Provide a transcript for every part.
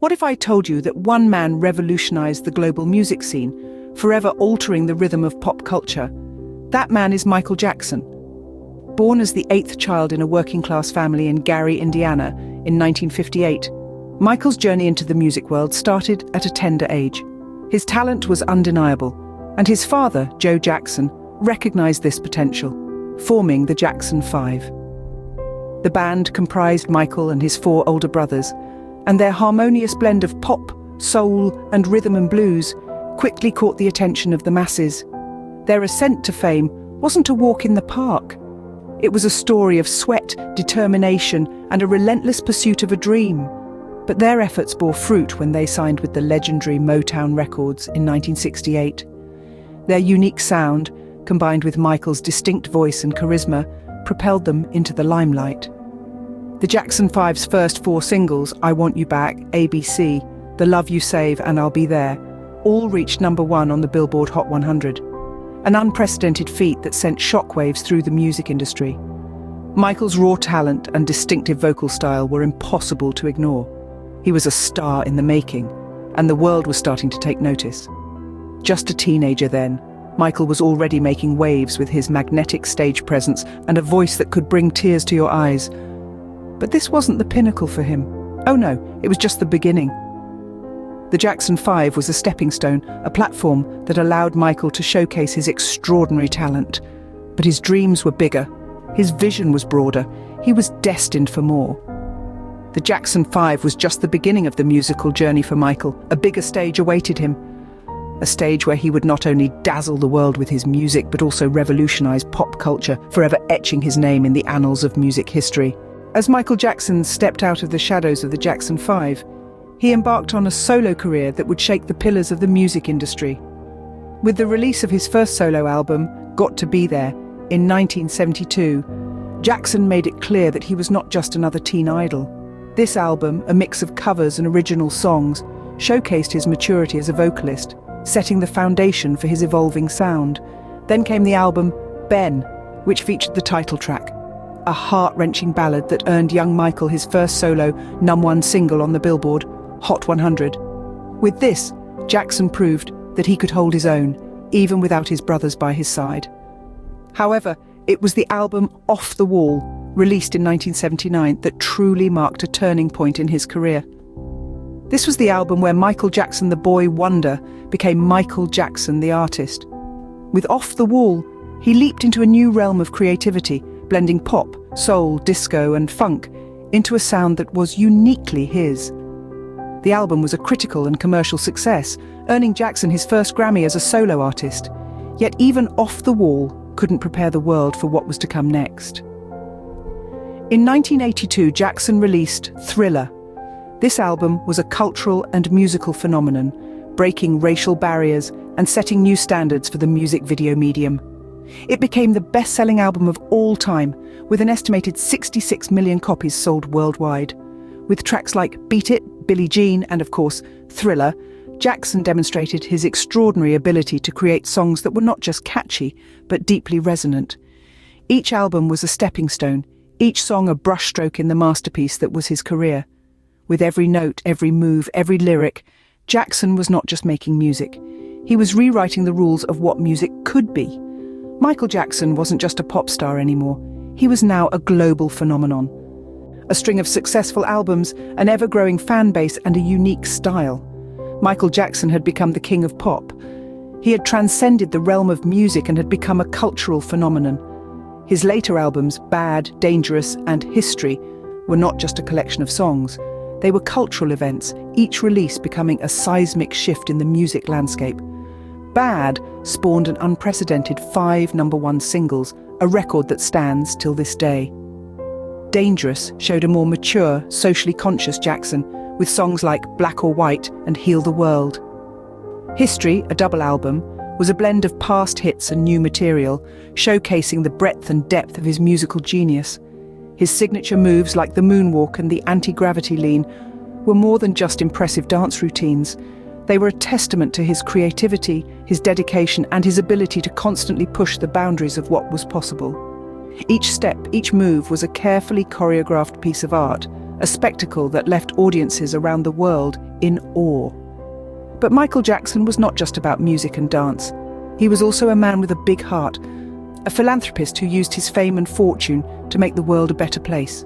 What if I told you that one man revolutionized the global music scene, forever altering the rhythm of pop culture? That man is Michael Jackson. Born as the eighth child in a working-class family in Gary, Indiana, in 1958, Michael's journey into the music world started at a tender age. His talent was undeniable, and his father, Joe Jackson, recognized this potential, forming the Jackson 5. The band comprised Michael and his four older brothers, and their harmonious blend of pop, soul, and rhythm and blues quickly caught the attention of the masses. Their ascent to fame wasn't a walk in the park. It was a story of sweat, determination, and a relentless pursuit of a dream. But their efforts bore fruit when they signed with the legendary Motown Records in 1968. Their unique sound, combined with Michael's distinct voice and charisma, propelled them into the limelight. The Jackson 5's first four singles, I Want You Back, ABC, The Love You Save, and I'll Be There, all reached #1 on the Billboard Hot 100. An unprecedented feat that sent shockwaves through the music industry. Michael's raw talent and distinctive vocal style were impossible to ignore. He was a star in the making, and the world was starting to take notice. Just a teenager then, Michael was already making waves with his magnetic stage presence and a voice that could bring tears to your eyes. But this wasn't the pinnacle for him. Oh no, it was just the beginning. The Jackson 5 was a stepping stone, a platform that allowed Michael to showcase his extraordinary talent. But his dreams were bigger, his vision was broader, he was destined for more. The Jackson 5 was just the beginning of the musical journey for Michael. A bigger stage awaited him. A stage where he would not only dazzle the world with his music, but also revolutionize pop culture, forever etching his name in the annals of music history. As Michael Jackson stepped out of the shadows of the Jackson 5, he embarked on a solo career that would shake the pillars of the music industry. With the release of his first solo album, Got to Be There, in 1972, Jackson made it clear that he was not just another teen idol. This album, a mix of covers and original songs, showcased his maturity as a vocalist, setting the foundation for his evolving sound. Then came the album Ben, which featured the title track, a heart-wrenching ballad that earned young Michael his first solo #1 single on the Billboard Hot 100. With this, Jackson proved that he could hold his own, even without his brothers by his side. However, it was the album Off the Wall, released in 1979, that truly marked a turning point in his career. This was the album where Michael Jackson the boy wonder became Michael Jackson the artist. With Off the Wall, he leaped into a new realm of creativity, blending pop, soul, disco, and funk into a sound that was uniquely his. The album was a critical and commercial success, earning Jackson his first Grammy as a solo artist. Yet even Off the Wall couldn't prepare the world for what was to come next. In 1982, Jackson released Thriller. This album was a cultural and musical phenomenon, breaking racial barriers and setting new standards for the music video medium. It became the best-selling album of all time, with an estimated 66 million copies sold worldwide. With tracks like Beat It, Billie Jean, and of course, Thriller, Jackson demonstrated his extraordinary ability to create songs that were not just catchy, but deeply resonant. Each album was a stepping stone, each song a brushstroke in the masterpiece that was his career. With every note, every move, every lyric, Jackson was not just making music. He was rewriting the rules of what music could be. Michael Jackson wasn't just a pop star anymore. He was now a global phenomenon. A string of successful albums, an ever-growing fan base, and a unique style. Michael Jackson had become the king of pop. He had transcended the realm of music and had become a cultural phenomenon. His later albums, Bad, Dangerous, and History, were not just a collection of songs. They were cultural events, each release becoming a seismic shift in the music landscape. Bad spawned an unprecedented 5 #1 singles, a record that stands till this day. Dangerous showed a more mature, socially conscious Jackson, with songs like Black or White and Heal the World. History, a double album, was a blend of past hits and new material, showcasing the breadth and depth of his musical genius. His signature moves like the moonwalk and the anti-gravity lean were more than just impressive dance routines. They were a testament to his creativity, his dedication, and his ability to constantly push the boundaries of what was possible. Each step, each move was a carefully choreographed piece of art, a spectacle that left audiences around the world in awe. But Michael Jackson was not just about music and dance. He was also a man with a big heart, a philanthropist who used his fame and fortune to make the world a better place.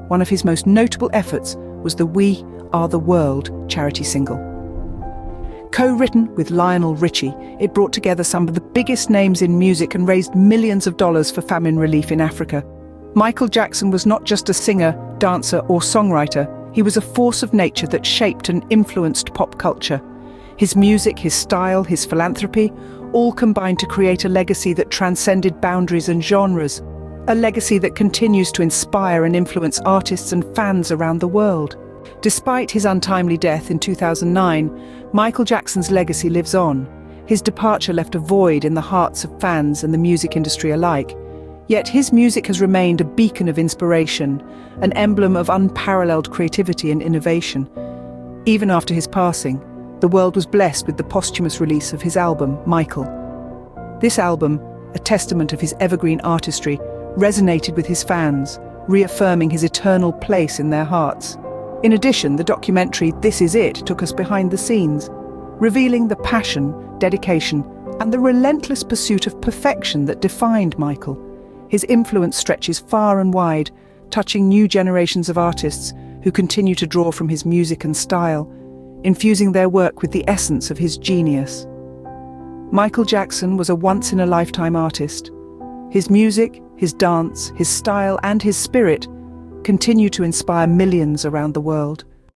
One of his most notable efforts was the We Are the World charity single. Co-written with Lionel Richie, it brought together some of the biggest names in music and raised millions of dollars for famine relief in Africa. Michael Jackson was not just a singer, dancer, or songwriter. He was a force of nature that shaped and influenced pop culture. His music, his style, his philanthropy, all combined to create a legacy that transcended boundaries and genres. A legacy that continues to inspire and influence artists and fans around the world. Despite his untimely death in 2009, Michael Jackson's legacy lives on. His departure left a void in the hearts of fans and the music industry alike. Yet his music has remained a beacon of inspiration, an emblem of unparalleled creativity and innovation. Even after his passing, the world was blessed with the posthumous release of his album, Michael. This album, a testament of his evergreen artistry, resonated with his fans, reaffirming his eternal place in their hearts. In addition, the documentary This Is It took us behind the scenes, revealing the passion, dedication, and the relentless pursuit of perfection that defined Michael. His influence stretches far and wide, touching new generations of artists who continue to draw from his music and style, infusing their work with the essence of his genius. Michael Jackson was a once-in-a-lifetime artist. His music, his dance, his style, and his spirit continue to inspire millions around the world.